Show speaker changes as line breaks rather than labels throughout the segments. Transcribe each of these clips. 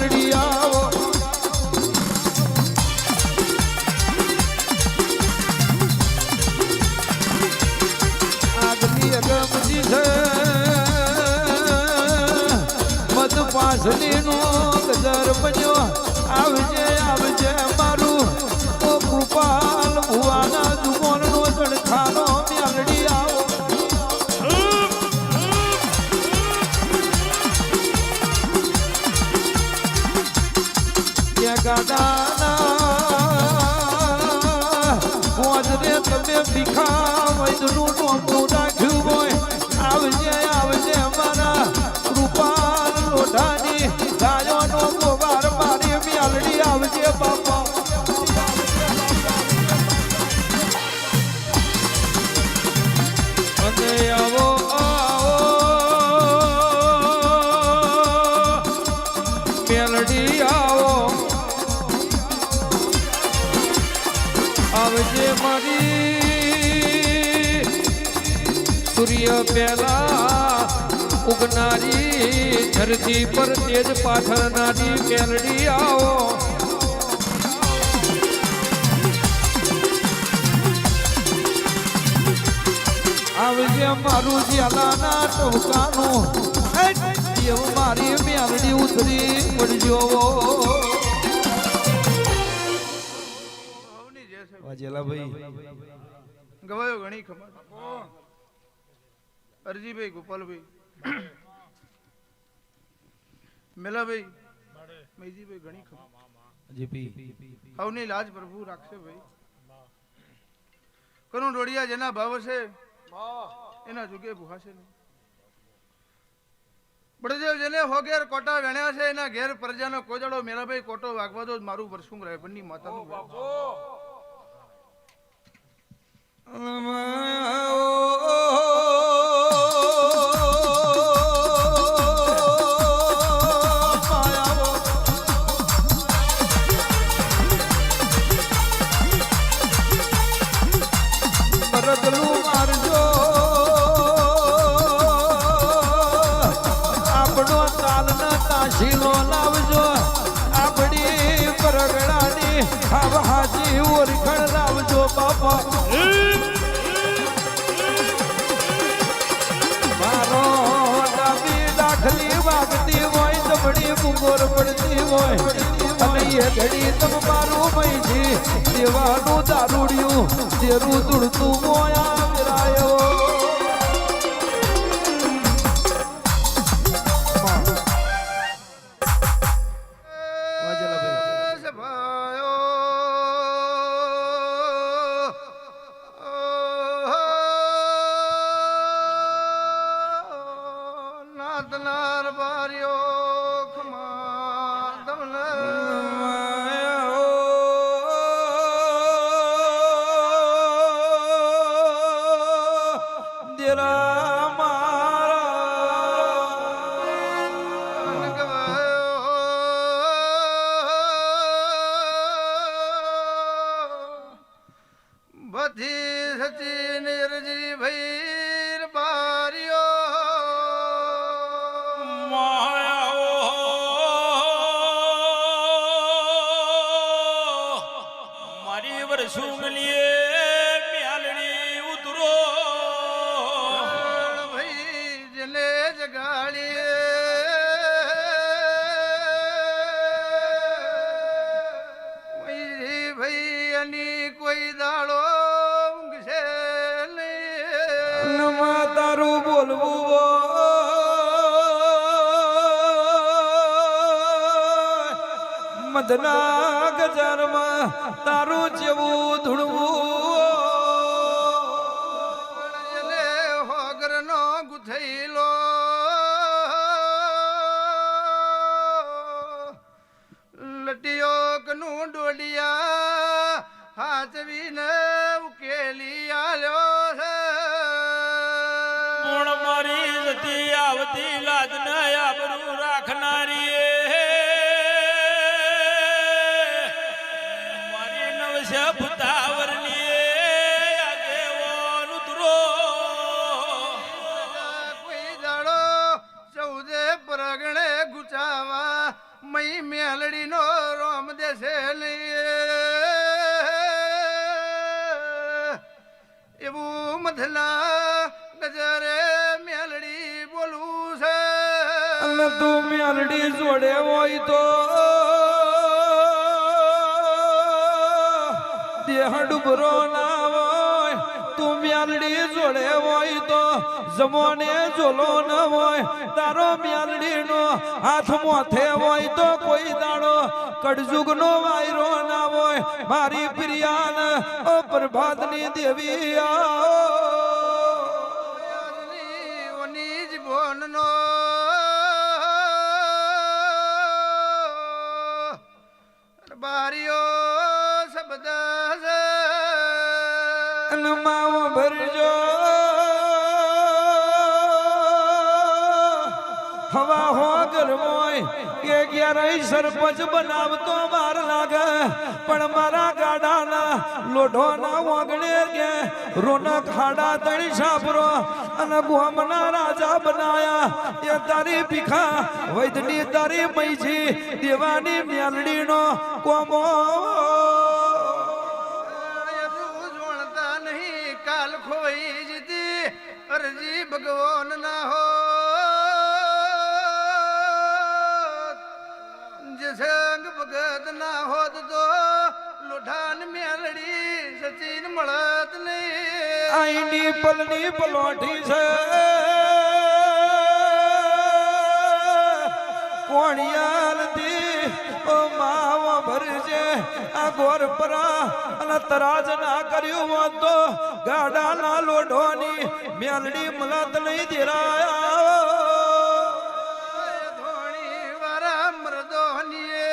મ્યાલડી આવો આગની અગમજી છે મત પાસની નો ગજર બન્યો આવજે આવજે મારું ઓ કૃપાલ ભુવાના જુમોન નો ચડખાનો મ્યાલડી આવો ગાડાના પોજરે તમે ભીખા વૈદનું નોમું રાખ્યું હોય આવજે આવજે અમારા કૃપાલ લોઢાની ગાયોનો ગોવાર મારી મ્યાલડી આવજે બાપા અને આવો મ્યાલડી આવો આવજે મારી સૂર્ય પહેલા ઉગનારી ધરતી પર તેજ પાથરનારી મ્યાલડી આવો આવજે મારું જ્યાલાના ટોકાનું એવું મારી મ્યાલડી ઉતરી પડજો વાજેલાભાઈ
ગવાયો ઘણી ખબર અરજીભાઈ ગોપાલભાઈ મેલાભાઈ મૈજીભાઈ ઘણી ખબર હવની લાજ પ્રભુ રાખશે ભાઈ કરું ડોડિયા જેના ભાવ છે એના જુગે ભૂહાશે નહીં બળદેવ જેને હોગેર કોટા વેણ્યા છે એના ઘેર પ્રજાનો કોજડો મેલાભાઈ કોટો વાગવા દો મારું વર્ષું રહે બંની માતાનું
બરદલું મારજો આપણો ચાલના તાશીલો લાવજો આપણી પરગડાની હાજી ઓરખણ લાવજો બાપા મારો ડાબી દાખલી વાગતી હોય જમણી મુંગોર પડતી હોય અને એ ઘડી તમારું મૈજી દેવાનું દારૂડિયું જેરું દુડતું મોયા વિરાયો
નાતનાર બાર્યો ખમા તમને બધી સચી નિરજી ભૈર બાર્યો
મારી વર્ષું મળીએ મ્યાલડી ઉતરો
ભાઈ જેને જગાડીએ ભાઈ એની કોઈ દાડો ઊંઘશે નહીં
તારું બોલવું મધના ગજારમાં તારું જેવું ધૂણવું
હોગર નો ગુથેલો લટિયો કનું ડોડિયા હાથવીને ઉકેલી આલ્યો છે
ગુણ મારી જતી આવતી લાજ ન આબરૂ રાખનારી ભૂતાવરની આગેવાન ઉતરો
કોઈ દાડો ચૌદે પરગણે ગુચાવા મઈ મેલડીનો રોમ દેશે એવું મથલા ગજરે મેલડી બોલું છે
અને તું મેલડી જોડે હોય તો દેહ ડુબરો ના હોય. તું મેલડી જોડે હોય તો જમોને જોલો ન હોય. તારો મેલડી નો હાથ મોથે હોય તો કોઈ દાડો કડજુગ નો વાયરો ના હોય. મારી પ્રિયાન ઓ પ્રભાતની દેવી
ઓની જ બોનનો બારીઓ શબ્દ છે
માવો ભરજો હવા હો ગરમોય કે ક્યારેય સરપંચ બનાવતો વાર લાગે પણ મારા ગાડાના લોઢોના વાગણે કે રોનક હાડા તળી સાપરો અને ગોમના રાજા બનાયા એ તારી ભીખા વૈદની તારી મૈજી દેવાની મેલડીનો કોમો
કાલ ખોઈ જીતી અરજી ભગવાન ના હો જે સંગ ભગત ના હોત તો લોઢાન મેલડી સચીન મળત નહીં
આઈની પલની પલોઠી છે કોણિયાલથી ઓ માવો ભરજે આ ગોરપરા અને તરાજ ના કર્યું હોત તો ગાડાના લોઢોની મેલડી મલત નહીં દેરાયા
ધોણી વારા મરદોનીએ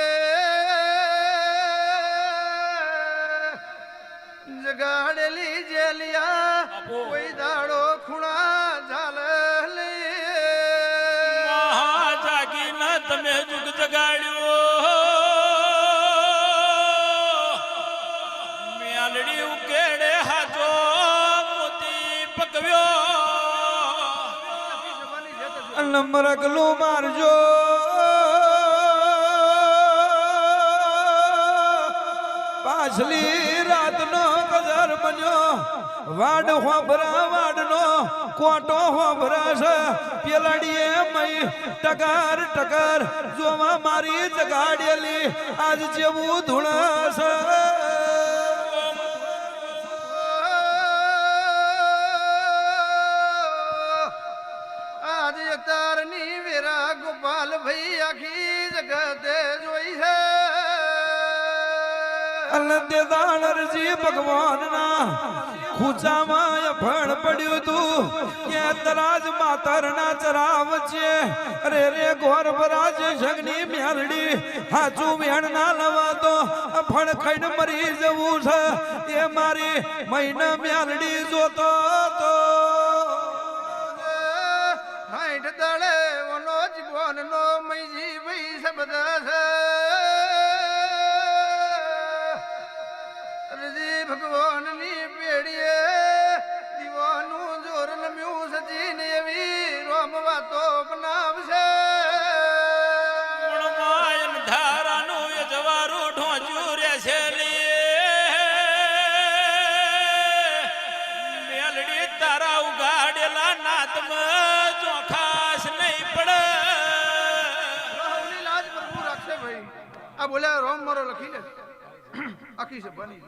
જગાડેલી જેલિયા કોઈ દાડો ખૂણા ઝાલ
જાગીને તમે જુગ જગાડ્યો મેલડી ઉકેડે હાજો મોતી પકવ્યો
મરગલું મારજો પાછલી રાતનો ગજર બન્યો વાડ હોભરા વાડનો કોટો હોભરા છે પેલડીએ મય ટકાર ટકાર જોવા મારી જગાડેલી આજ જેવું ધૂણસ
આજ તારની વેરા ગોપાલ ભાઈ આખી જગતે જોઈ છે
અલંદે દાણરજી ભગવાનના ખૂચામાં ભણ પડ્યું તું કે તરાજ માતરના ચરાવ છે અરે રે ગોર બરાજ જગની મેલડી હાચું વેણ ના લવા તો ફણ ખડ મરી જવું છે એ મારી મહિના મેલડી જોતો તો
હાઈટ દળે વનો જીવનનો મૈજી ભાઈ શબ્દ છે રજી ભગવાનની પેડીએ દીવાનું જોર નમ્યું સચીન એવી રોમ વાતો બનાવશે
માયન ધારાનું એ જવારું ઢોંચ્યું રહેશે મેલડી તારા ઉગાડેલા નાતમાં ચોખાશ નહીં પડે
રાહુલની લાજ પ્રભુ રાખશે ભાઈ આ બોલ્યા રોમ મારો લખી લે આખી છે બની